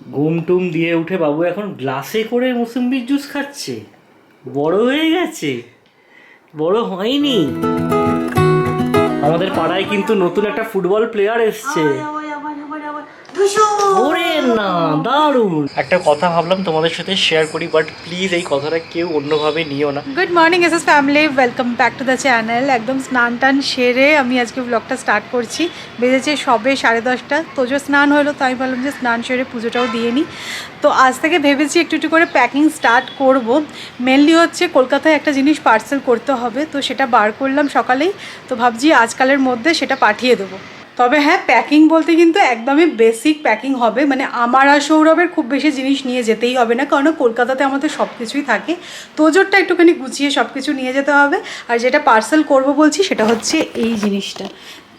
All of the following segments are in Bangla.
ঘুম টুম দিয়ে উঠে বাবু এখন গ্লাসে করে মুসম্বির জুস খাচ্ছে। বড় হয়ে গেছে, বড় হয়নি। আমাদের পাড়ায় কিন্তু নতুন একটা ফুটবল প্লেয়ার এসছে। ওরে না, দারুণ একটা কথা ভাবলাম তোমাদের সাথে শেয়ার করি, বাট প্লিজ এই কথাটা কেউ অন্যভাবে নিও না। Good morning S S family, welcome back to the channel. একদম স্নান টান সেরে আমি আজকে ব্লগটা স্টার্ট করছি। বেজেছে সবে 10:30। তোজো স্নান হলো, তো আমি ভাবলাম যে স্নান সেরে পুজোটাও দিয়ে নিই। তো আজ থেকে ভেবেছি একটু একটু করে প্যাকিং স্টার্ট করব। মেনলি হচ্ছে কলকাতায় একটা জিনিস পার্সেল করতে হবে, তো সেটা বার করলাম সকালেই। তো ভাবছি আজকালের মধ্যে সেটা পাঠিয়ে দেবো। তবে হ্যাঁ, প্যাকিং বলতে কিন্তু একদমই বেসিক প্যাকিং হবে, মানে আমার আর সৌরভের খুব বেশি জিনিস নিয়ে যেতেই হবে না, কারণ কলকাতাতে আমাদের সব কিছুই থাকে। তোজোরটা একটুখানি গুছিয়ে সব কিছু নিয়ে যেতে হবে। আর যেটা পার্সেল করব বলছি সেটা হচ্ছে এই জিনিসটা।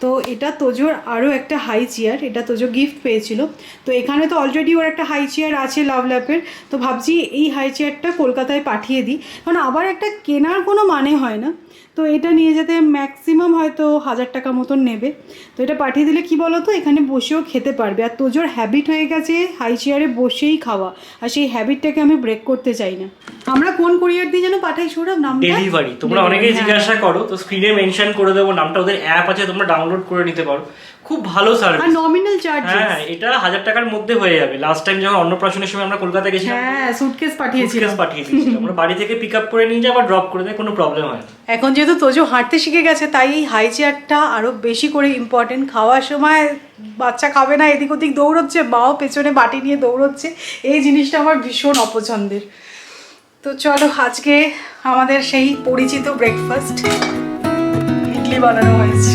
তো এটা তোজোর আরও একটা হাই চেয়ার, এটা তোজো গিফট পেয়েছিল। তো এখানে তো অলরেডি ওর একটা হাই চেয়ার আছে লাভ ল্যাপের। তো ভাবছি এই হাই চেয়ারটা কলকাতায় পাঠিয়ে দিই, কারণ আবার একটা কেনার কোনো মানে হয় না। তো এটা নিয়ে যেতে ম্যাক্সিমাম হয়তো 1000 টাকা মতন নেবে। তো এটা পাঠিয়ে দিলে কি বলো তো, এখানে বসেও খেতে পারবে। আর তোজোর হ্যাবিট হয়ে গেছে হাই চেয়ারে বসেই খাওয়া, আর সেই হ্যাবিটটাকে আমি ব্রেক করতে চাই না। আমরা কোন কুরিয়ার দিয়ে যেন পাঠাই সৌরভ নামটা? ডেলিভারি। তোমরা অনেকেই জিজ্ঞাসা করো, তো স্ক্রিনে মেনশন করে দেবো নামটা। ওদের অ্যাপ আছে, তোমরা ডাউনলোড করে নিতে পারো। খুব ভালো সার্ভিস আর নমিনাল চার্জ। হ্যাঁ, এটা 1000 টাকার মধ্যে হয়ে যাবে। লাস্ট টাইম যখন অন্নপ্রাশনের সময় আমরা কলকাতা গেছিলাম, হ্যাঁ, সুটকেস পাঠিয়েছিলাম। আমরা বাড়ি থেকে পিক আপ করে নিয়ে যাই, আবার ড্রপ করে দেয়, কোনো প্রবলেম হয় না। এখন যেহেতু তোজো হাঁটতে শিখে গেছে, তাই এই হাই চেয়ারটা আরও বেশি করে ইম্পর্টেন্ট। খাওয়ার সময় বাচ্চা খাবে না, এদিক ওদিক দৌড়চ্ছে, মাও পেছনে বাটি নিয়ে দৌড়চ্ছে, এই জিনিসটা আমার ভীষণ অপছন্দের। তো চলো, আজকে আমাদের সেই পরিচিত ব্রেকফাস্ট ইডলি বানানো হয়েছে।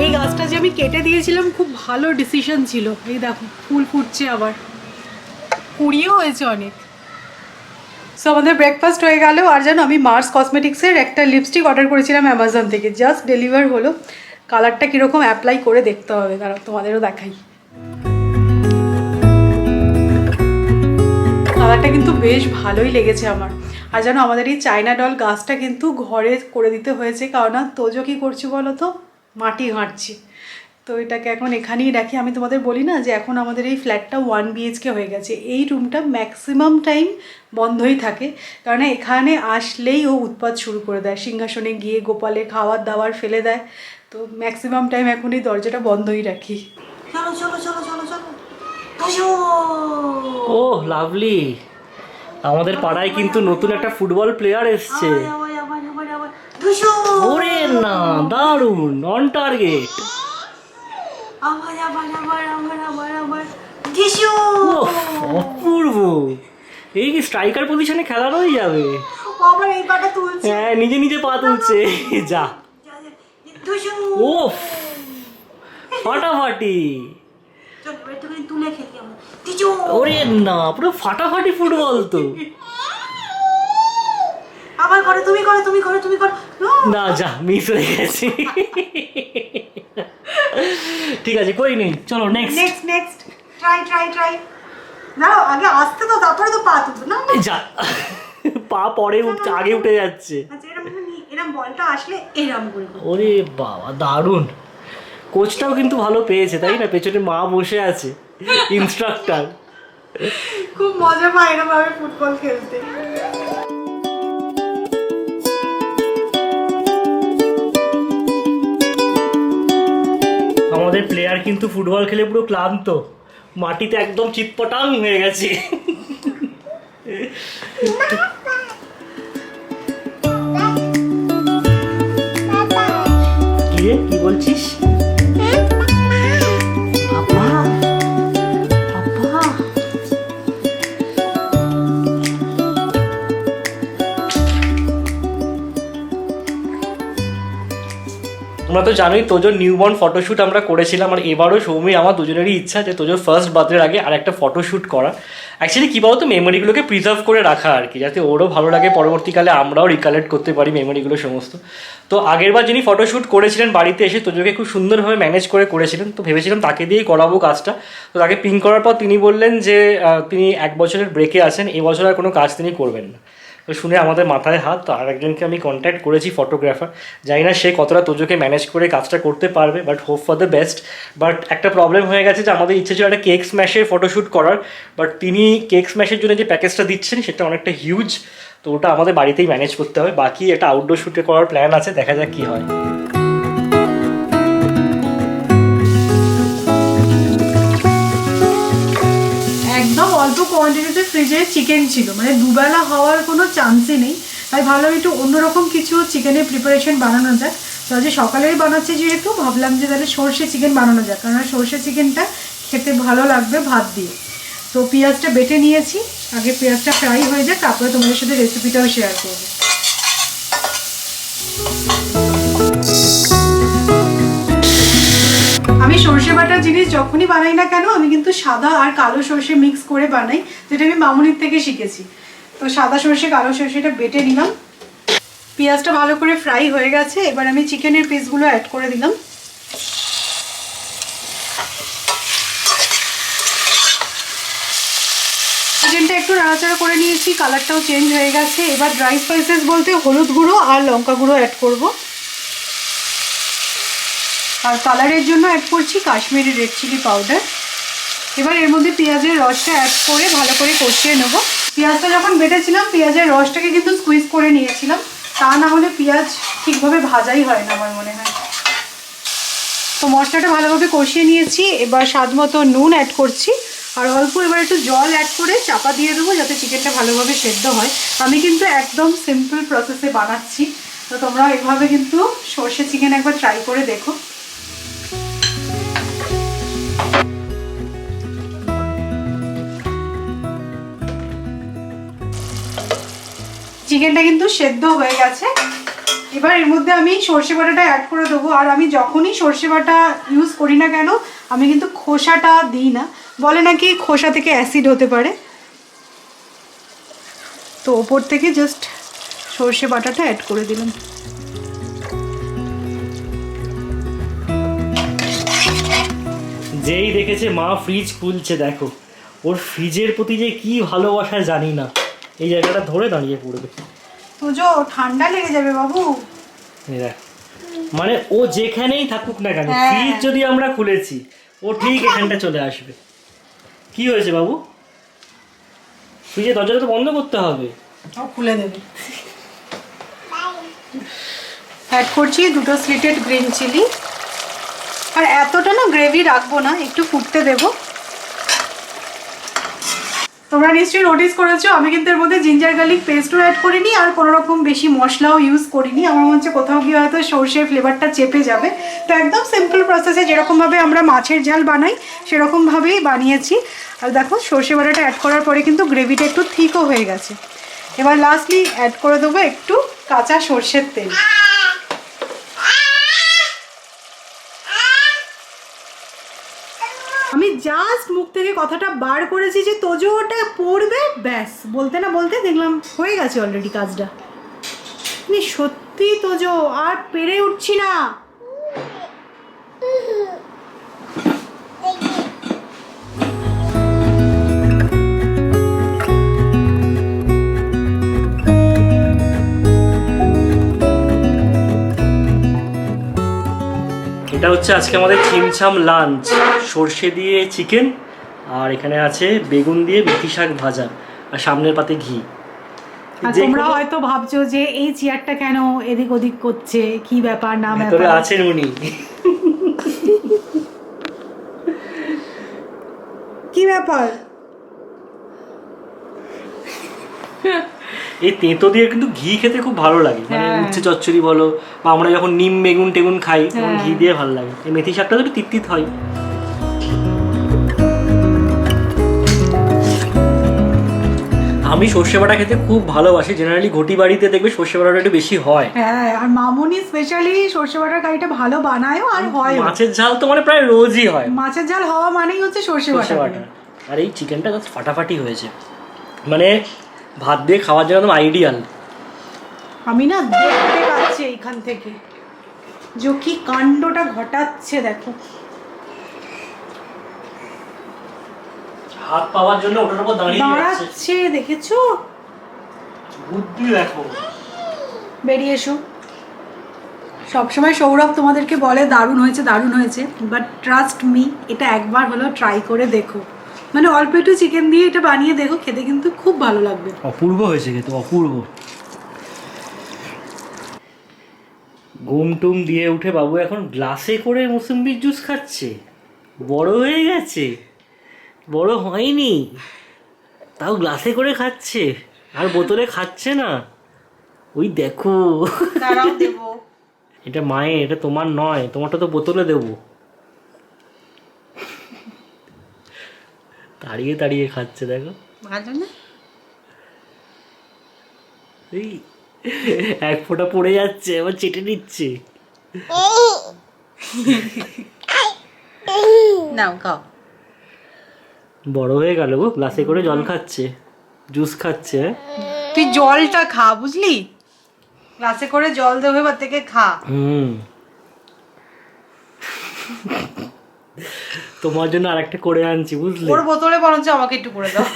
এই গাছটা যে আমি কেটে দিয়েছিলাম, খুব ভালো ডিসিশন ছিল। এই দেখো ফুল ফুটছে, আবার কুড়িও হয়েছে অনেক। সো আমাদের ব্রেকফাস্ট হয়ে গেল। আর জানো, আমি মার্স কসমেটিক্সের একটা লিপস্টিক অর্ডার করেছিলাম অ্যামাজন থেকে, জাস্ট ডেলিভার হলো। কালারটা কীরকম অ্যাপ্লাই করে দেখতে হবে, কারণ তোমাদেরও দেখাই। কালারটা কিন্তু বেশ ভালোই লেগেছে আমার। আর জানো, আমাদের এই চায়না ডল গাছটা কিন্তু ঘরে করে দিতে হয়েছে, কারণ তোজো কী করছি বলো তো, মাটি ঘাঁটছি। তো এটাকে এখন এখানেই রাখি। আমি তোমাদের বলি না যে এখন আমাদের এই ফ্ল্যাটটা 1 BHK হয়ে গেছে। এই রুমটা ম্যাক্সিমাম টাইম বন্ধই থাকে, কারণ এখানে আসলেই ও উৎপাত শুরু করে দেয়, সিংহাসনে গিয়ে গোপালে খাবার দাবার ফেলে দেয়। তো ম্যাক্সিমাম টাইম এখন এই দরজাটা বন্ধই রাখি। চলো চলো চলো চলো চলো। ও লাভলি, আমাদের পাড়ায় কিন্তু নতুন একটা ফুটবল প্লেয়ার এসছে। ওরে না, দারুণ, অন টার্গেট। অপূর্ব, এই কি স্ট্রাইকার পজিশনে খেলানোই যাবে। হ্যাঁ, নিজে নিজে পা তুলছে, যা। ও ফাটাফাটি, ওরে না, পুরো ফাটাফাটি ফুটবল তো। আবার করো, তুমি করো, তুমি করো, তুমি করো। না, যা, মিস হয়ে গেছে। ঠিক আছে, কই নেই, চলো next next next try try try. দাঁড়াও, আগে আসতে তো, তারপরে তো পা তুলবো না। যা, পা পরে উঠছে, আগে উঠে যাচ্ছে। আচ্ছা, এরকম বলটা আসলে এরকম করবো। ওরে বাবা, দারুণ। কোচটাও কিন্তু ভালো পেয়েছে, তাই না? পেছনে মা বসে আছে, ইনস্ট্রাক্টর। খুব মজা পায় এরকম ভাবে ফুটবল খেলতে। আমাদের প্লেয়ার কিন্তু ফুটবল খেলে পুরো ক্লান্ত, মাটিতে একদম চিৎপটাং হয়ে গেছে। কি বলছিস? তোমরা তোমরা তো জানোই তোজোর নিউবর্ন ফটোশ্যুট আমরা করেছিলাম, আর এবারও সৌমি আমার দুজনেরই ইচ্ছা যে তোজোর ফার্স্ট বার্থডের আগে আর একটা ফটোশ্যুট করা। অ্যাকচুয়ালি কী বলতো, মেমোরিগুলোকে প্রিজার্ভ করে রাখা আর কি, যাতে ওরও ভালো লাগে, পরবর্তীকালে আমরাও রিকালেক্ট করতে পারি মেমোরিগুলো সমস্ত। তো আগেরবার যিনি ফটোশ্যুট করেছিলেন বাড়িতে এসে তোজোকে খুব সুন্দরভাবে ম্যানেজ করে করেছিলেন, তো ভেবেছিলাম তাকে দিয়েই করাবো কাজটা। তো তাকে পিং করার পর তিনি বললেন যে তিনি 1 বছরের ব্রেকে আছেন, এবছর আর কোনো কাজ তিনি করবেন না। তো শুনে আমাদের মাথায় হাত। তো আরেকজনকে আমি কন্ট্যাক্ট করেছি, ফটোগ্রাফার, জানি না সে কতটা তোজোকে ম্যানেজ করে কাজটা করতে পারবে, but hope for the best. But একটা প্রবলেম হয়ে গেছে যে আমাদের ইচ্ছে ছিল একটা কেক স্ম্যাশের ফটোশ্যুট করার, বাট তিনি কেক স্ম্যাশের জন্য যে প্যাকেজটা দিচ্ছেন সেটা অনেকটা হিউজ, তো ওটা আমাদের বাড়িতেই ম্যানেজ করতে হবে। বাকি একটা আউটডোর শ্যুটে করার প্ল্যান আছে, দেখা যাক কী হয়। একদম অল্প কোয়ান্টিটিতে ফ্রিজে চিকেন ছিল, মানে দুবেলা হওয়ার কোনো চান্সই নেই, তাই ভালো একটু অন্যরকম কিছু চিকেনের প্রিপারেশন বানানো যাক। তো আজ সকালেই বানাচ্ছি যেহেতু, ভাবলাম যে তাহলে সর্ষে চিকেন বানানো যাক, কারণ সর্ষে চিকেনটা খেতে ভালো লাগবে ভাত দিয়ে। তো পেঁয়াজটা বেটে নিয়েছি, আগে পেঁয়াজটা ফ্রাই হয়ে যাক, তারপরে তোমাদের সাথে রেসিপিটাও শেয়ার করবো। আমি সর্ষে বাটার জিনিস যখনই বানাই না কেন, আমি কিন্তু সাদা আর কালো সর্ষে মিক্স করে বানাই, যেটা আমি মামুনির থেকে শিখেছি। তো সাদা সর্ষে কালো সর্ষেটা বেটে নিলাম, পেঁয়াজটা ভালো করে ফ্রাই হয়ে গেছে, এবার আমি চিকেনের পিসগুলো অ্যাড করে দিলাম। চিকেনটা একটু নাড়াচাড়া করে নিয়েছি, কালারটাও চেঞ্জ হয়ে গেছে। এবার ড্রাই স্পাইসেস বলতে হলুদ গুঁড়ো আর লঙ্কা গুঁড়ো অ্যাড করব, আর কালারের জন্য অ্যাড করছি কাশ্মীরি রেড চিলি পাউডার। এবার এর মধ্যে পেঁয়াজের রসটা অ্যাড করে ভালো করে কষিয়ে নেবো। পেঁয়াজটা যখন বেটেছিলাম পেঁয়াজের রসটাকে কিন্তু স্কুইজ করে নিয়েছিলাম, তা না হলে পেঁয়াজ ঠিকভাবে ভাজাই হয় না আমার মনে হয়। তো মশলাটা ভালোভাবে কষিয়ে নিয়েছি, এবার স্বাদ মতো নুন অ্যাড করছি, আর অল্প এবার একটু জল অ্যাড করে চাপা দিয়ে দেবো যাতে চিকেনটা ভালোভাবে সেদ্ধ হয়। আমি কিন্তু একদম সিম্পল প্রসেসে বানাচ্ছি, তো তোমরা এভাবে কিন্তু সর্ষে চিকেন একবার ট্রাই করে দেখো। চিকেনটা কিন্তু সেদ্ধ হয়ে গেছে, এবার এর মধ্যে আমি সর্ষে বাটাটা অ্যাড করে দেবো। আর আমি যখনই সর্ষে বাটা ইউজ করি না কেন, আমি কিন্তু খোসাটা দিই না, বলে নাকি খোসা থেকে অ্যাসিড হতে পারে। তো ওপর থেকে জাস্ট সর্ষে বাটাটা অ্যাড করে দিলাম। যেই দেখেছে মা ফ্রিজ খুলছে, দেখো ওর ফ্রিজের প্রতি যে কি ভালোবাসা জানি না, এই জায়গাটা ধরে দাঁড়িয়ে পড়বে। তোজো ঠান্ডা লেগে যাবে বাবু। মানে ও যেখানেই থাকুক না কেন, ফ্রিজ যদি আমরা খুলেছি ও ঠিক এখানটা চলে আসবে। কি হয়েছে বাবু? ফ্রিজের দরজাটা তো বন্ধ করতে হবে। ও খুলে দেবে। অ্যাড করছি 2 স্লিটেড গ্রিন চিলি, আর এতটা না গ্রেভি রাখবো না, একটু ফুটতে দেবো। তোমরা নিশ্চয়ই নোটিস করেছো আমি কিন্তু এর মধ্যে জিঞ্জার গার্লিক পেস্টও অ্যাড করিনি, আর কোনো রকম বেশি মশলাও ইউজ করিনি। আমার মনে হচ্ছে কোথাও গিয়ে হয়তো সর্ষের ফ্লেভারটা চেপে যাবে। তো একদম সিম্পল প্রসেসে যেরকমভাবে আমরা মাছের ঝাল বানাই সেরকমভাবেই বানিয়েছি। আর দেখো সর্ষে বাটাটা অ্যাড করার পরে কিন্তু গ্রেভিটা একটু থিকও হয়ে গেছে। এবার লাস্টলি অ্যাড করে দেবো একটু কাঁচা সর্ষের তেল। আমি জাস্ট মুখ থেকে কথাটা বার করেছি যে তোজো ওটা পড়বে, ব্যাস বলতে না বলতে দেখলাম হয়ে গেছে অলরেডি কাজটা। আমি সত্যি তোজো আর পেরে উঠছি না। এটা হচ্ছে আজকে আমাদের ছিমছাম লাঞ্চ, সর্ষে দিয়ে চিকেন, আর এখানে আছে বেগুন দিয়ে মেথি শাক ভাজা, আর সামনের পাতে ঘি। আর তোমরা হয়তো ভাবছো যে এই চেয়ারটা কেন এদিক ওদিক করছে, কি ব্যাপার না ব্যাপার। ভেতরে আছেন উনি। কি ব্যাপার? এই তেঁতো দিয়ে কিন্তু ঘি খেতে খুব ভালো লাগে, মানে উচ্ছে চচ্চড়ি বলো, বা আমরা যখন নিম বেগুন টেগুন খাই তখন ঘি দিয়ে ভালো লাগে। এই মেথি শাকটা একটু তিত হয়। আমি আমি সর্ষে বাটা খেতে খুব ভালোবাসি। জেনারেলি ঘটি বাড়িতে দেখবে সর্ষে বাটাটা একটু বেশি হয়। হ্যাঁ, আর মামুনি স্পেশালি সর্ষে বাটার কারিটা ভালো বানায়ও আর হয়। মাছের ঝাল তো মানে প্রায় রোজই হয়। মাছের ঝাল হওয়া মানেই হচ্ছে সর্ষে বাটা। আর এই চিকেনটা জাস্ট ফাটাফাটি হয়েছে, মানে ভাত দিয়ে খাওয়ার জন্য একদম আইডিয়াল। আমি না দেখতে পাচ্ছি এইখান থেকে যে কি কাণ্ডটা ঘটাচ্ছে, দেখো হাত পাওয়ার জন্য ওটার উপর দাঁড়াচ্ছে, দেখেছো? বুদ্ধি দেখো। বেরিয়ে এসো। সবসময় সৌরভ তোমাদেরকে বলে দারুণ হয়েছে দারুণ হয়েছে, বাট ট্রাস্ট মি, এটা একবার হলো ট্রাই করে দেখো। মানে অল্প একটু চিকেন দিয়ে এটা বানিয়ে দেখো, খেতে কিন্তু খুব ভালো লাগবে। অপূর্ব হয়েছে খেতে, অপূর্ব। ঘুম টুম দিয়ে উঠে বাবু এখন গ্লাসে করে মুসুম্বির জুস খাচ্ছে। বড় হয়ে গেছে, বড় হয়নি, তাও গ্লাসে করে খাচ্ছে, আর বোতলে খাচ্ছে না। ওই দেখো, দাঁড়াও দেবো। এটা মায়ের, এটা তোমার নয়, তোমারটা তো বোতলে দেবো। তাড়িয়ে তাড়িয়ে খাচ্ছে দেখো। এই এক ফোঁটা পড়ে যাচ্ছে, আবার চেটে নিচ্ছে। নাও খাও। বড় হয়ে গেল গো, গ্লাসে করে জল খাচ্ছে, জুস খাচ্ছে। তুই জলটা খা, বুঝলি? গ্লাসে করে জল দেবে বা থেকে খা। তোমার জন্য আরেকটা করে আনছি, বুঝলি? ওর বোতলে বরঞ্চ আমাকে একটু করে দাও।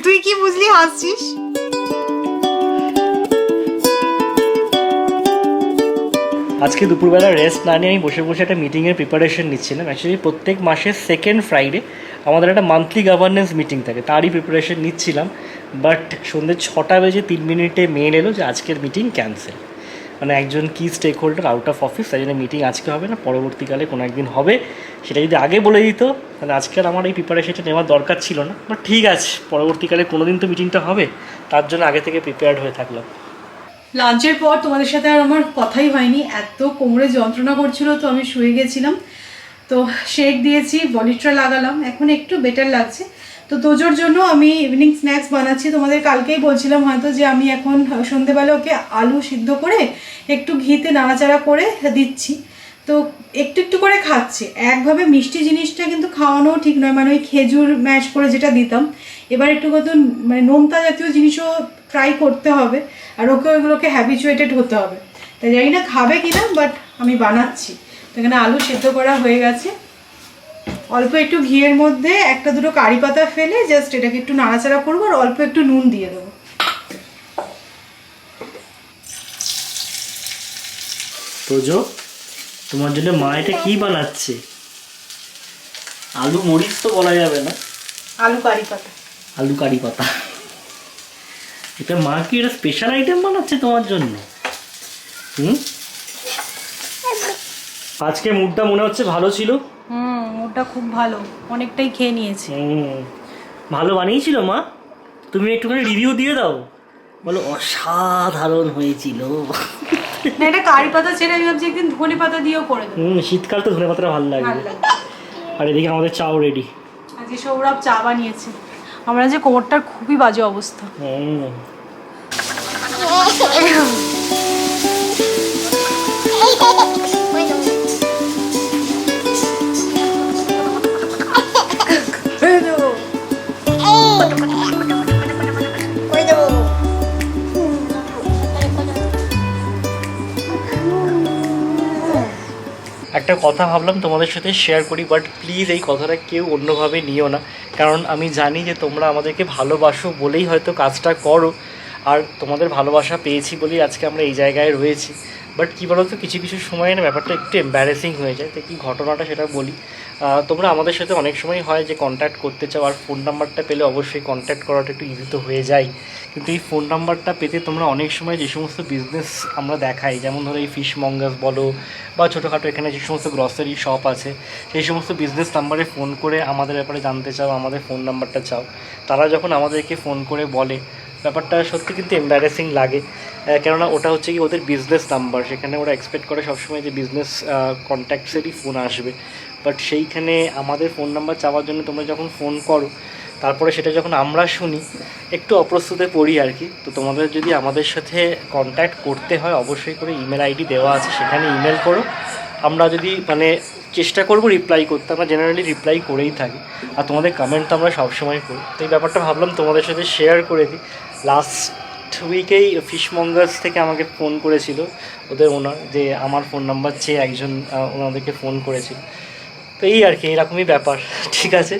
তুই কি বুঝলি, হাসছিস? আজকে দুপুরবেলা রেস্ট না নিয়ে আমি বসে বসে একটা মিটিংয়ের প্রিপারেশন নিচ্ছিলাম। অ্যাকচুয়ালি প্রত্যেক মাসের সেকেন্ড ফ্রাইডে আমাদের একটা মান্থলি গভর্নেন্স মিটিং থাকে, তারই প্রিপারেশন নিচ্ছিলাম। বাট সন্ধ্যে 6:03 মেল এলো যে আজকের মিটিং ক্যান্সেল। মানে একজন কি stakeholder out of office, তাই জন্য মিটিং আজকে হবে না, পরবর্তীকালে কোনো একদিন হবে। সেটা যদি আগে বলে দিত তাহলে আজকে আর আমার এই প্রিপারেশনটা নেওয়ার দরকার ছিল না। বাট ঠিক আছে, পরবর্তীকালে কোনো দিন তো মিটিংটা হবে, তার জন্য আগে থেকে প্রিপেয়ার্ড হয়ে থাকলাম। লাঞ্চের পর তোমাদের সাথে আর আমার কথাই হয়নি, এত কোমরে যন্ত্রণা করছিল, তো আমি শুয়ে গেছিলাম। তো শেক দিয়েছি, বলিট্রা লাগালাম, এখন একটু বেটার লাগছে। তো তোজোর জন্য আমি ইভিনিং স্ন্যাক্স বানাচ্ছি। তোমাদের কালকেই বলছিলাম হয়তো যে আমি এখন সন্ধেবেলা ওকে আলু সিদ্ধ করে একটু ঘিতে নাড়াচাড়া করে দিচ্ছি। তো একটু একটু করে খাচ্ছে। একভাবে মিষ্টি জিনিসটা কিন্তু খাওয়ানোও ঠিক নয়, মানে ওই খেজুর ম্যাশ করে যেটা দিতাম, এবার একটু কত মানে নোনতা জাতীয় জিনিসও ট্রাই করতে হবে, আর ওকে ওইগুলোকে হ্যাবিচুয়েটেড হতে হবে। তাই জানি না খাবে কিনা, বাট আমি বানাচ্ছি। তো এখানে আলু সেদ্ধ করা হয়ে গেছে, অল্প একটু ঘিয়ের মধ্যে একটা দুটো কারি পাতা ফেলে জাস্ট এটাকে একটু নাড়াচাড়া করবো, আর অল্প একটু নুন দিয়ে দেবো। তোজো, তোমার জন্য মা এটা কি বানাচ্ছে? আলু মরিচ তো বলা যাবে না, আলু কারি পাতা। আলু কারি পাতা। এটা মা কি এটা স্পেশাল আইটেম বানাচ্ছে তোমার জন্য? আজকে মুডটা মনে হচ্ছে ভালো ছিল। মুডটা খুব ভালো, অনেকটাই খেয়ে নিয়েছি। ভালো বানিয়েছিল মা, তুমি একটুখানি রিভিউ দিয়ে দাও, বলো অসাধারণ হয়েছিল। না, এটা কারি পাতা ছেড়ে আমি ভাবছি একদিন ধনে পাতা দিয়েও করে দেবো। শীতকাল তো ধনে পাতাটা ভালো লাগবে। আর এদিকে আমাদের চাও রেডি। আজকে সৌরভ চা বানিয়েছে। আমরা যে কোমরটার খুবই বাজে অবস্থা। একটা কথা ভাবলাম তোমাদের সাথে শেয়ার করি, বাট প্লিজ এই কথাটা কেউ অন্যভাবে নিও না, কারণ আমি জানি যে তোমরা আমাদেরকে ভালোবাসো বলেই হয়তো কাজটা করো, আর তোমাদের ভালোবাসা পেয়েছি বলেই আজকে আমরা এই জায়গায় রয়েছি। বাট কী বলো তো, কিছু কিছু সময় না ব্যাপারটা একটু এম্বারেসিং হয়ে যায়। তো কী ঘটনাটা সেটা বলি। তোমরা আমাদের সাথে অনেক সময় হয় যে কন্ট্যাক্ট করতে চাও, আর ফোন নাম্বারটা পেলে অবশ্যই কন্ট্যাক্ট করাটা একটু ইজি তো হয়ে যায়, কিন্তু এই ফোন নাম্বারটা পেতে তোমরা অনেক সময় যে সমস্ত বিজনেস আমরা দেখাই, যেমন ধরো এই ফিশ মঙ্গাস বলো বা ছোটোখাটো এখানে যে সমস্ত গ্রসারি শপ আছে, সেই সমস্ত বিজনেস নাম্বারে ফোন করে আমাদের ব্যাপারে জানতে চাও, আমাদের ফোন নাম্বারটা চাও, তারা যখন আমাদেরকে ফোন করে বলে ব্যাপারটা সত্যি কিন্তু এম্বারেসিং লাগে, কেননা ওটা হচ্ছে কি ওদের বিজনেস নাম্বার, সেখানে ওরা এক্সপেক্ট করে সবসময় যে বিজনেস কন্ট্যাক্টসেরই ফোন আসবে, বাট সেইখানে আমাদের ফোন নাম্বার চাওয়ার জন্য তোমরা যখন ফোন করো তারপরে সেটা যখন আমরা শুনি একটু অপ্রস্তুতে পড়ি আর কি। তো তোমাদের যদি আমাদের সাথে কন্ট্যাক্ট করতে হয় অবশ্যই করে ইমেল আইডি দেওয়া আছে, সেখানে ইমেল করো। আমরা যদি মানে চেষ্টা করবো রিপ্লাই করতে, আমরা জেনারেলি রিপ্লাই করেই থাকি, আর তোমাদের কমেন্ট তো আমরা সবসময় করি। তো এই ব্যাপারটা ভাবলাম তোমাদের সাথে শেয়ার করে দিই। লাস্ট উইকেই ফিশমঙ্গার্স থেকে আমাকে ফোন করেছিল ওদের ওনার, যে আমার ফোন নাম্বার চেয়ে একজন ওনাদেরকে ফোন করেছিল। তো এই আর কি, এরকমই ব্যাপার। ঠিক আছে,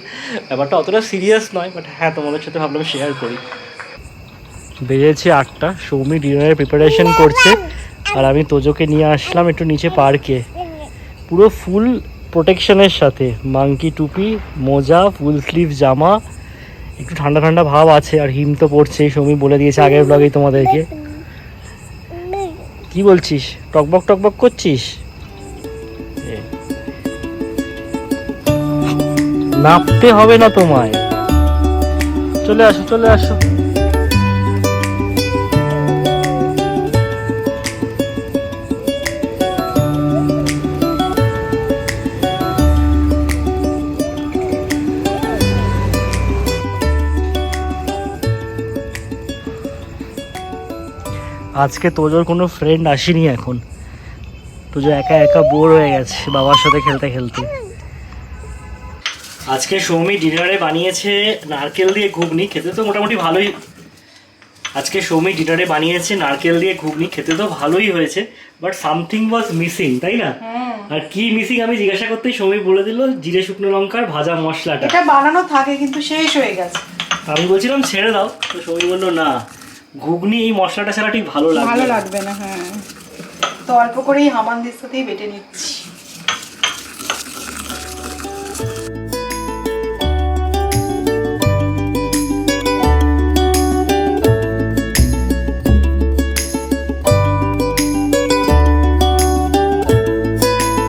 ব্যাপারটা অতটা সিরিয়াস নয়, বাট হ্যাঁ তোমাদের সাথে ভাবলাম শেয়ার করি। বেজেছে 8টা, সৌমি ডিনারের প্রিপারেশন করছে, আর আমি তোজোকে নিয়ে আসলাম একটু নিচে পার্কে, পুরো ফুল প্রোটেকশনের সাথে, মাংকি টুপি, মোজা, ফুল স্লিভ জামা, একটু ঠান্ডা ঠান্ডা ভাব আছে, আর হিম তো পড়ছেই, সৌমি বলে দিয়েছে আগের ব্লগেই তোমাদেরকে। কি বলছিস, টকবক টকবক করছিস? নাপতে হবে না তোমায়, চলে আসো চলে আসো। আজকে তোজোর কোনো ফ্রেন্ড আসেনি, এখন তোজো একা একা বোর হয়ে গেছে বাবার সাথে খেলতে খেলতে। আজকে সৌমি ডিনারে বানিয়েছে নারকেল দিয়ে ঘুগনি, খেতে তো মোটামুটি ভালোই। আজকে সৌমি ডিনারে বানিয়েছে নারকেল দিয়ে ঘুগনি, খেতে তো ভালোই হয়েছে, বাট সামথিং ওয়াজ মিসিং, তাই না? আর কি মিসিং আমি জিজ্ঞাসা করতেই সৌমি বলে দিল জিরে শুকনো লঙ্কার ভাজা মশলাটা। এটা বানানো থাকে কিন্তু শেষ হয়ে গেছে। আমি বলছিলাম ছেড়ে দাও, তো সৌমি বললো না, ঘুগনি এই মশলাটা ছাড়া ঠিক ভালো লাগবে না। হ্যাঁ, তো অল্প করেই হামানদিস্তাতেই বেটে নিচ্ছি।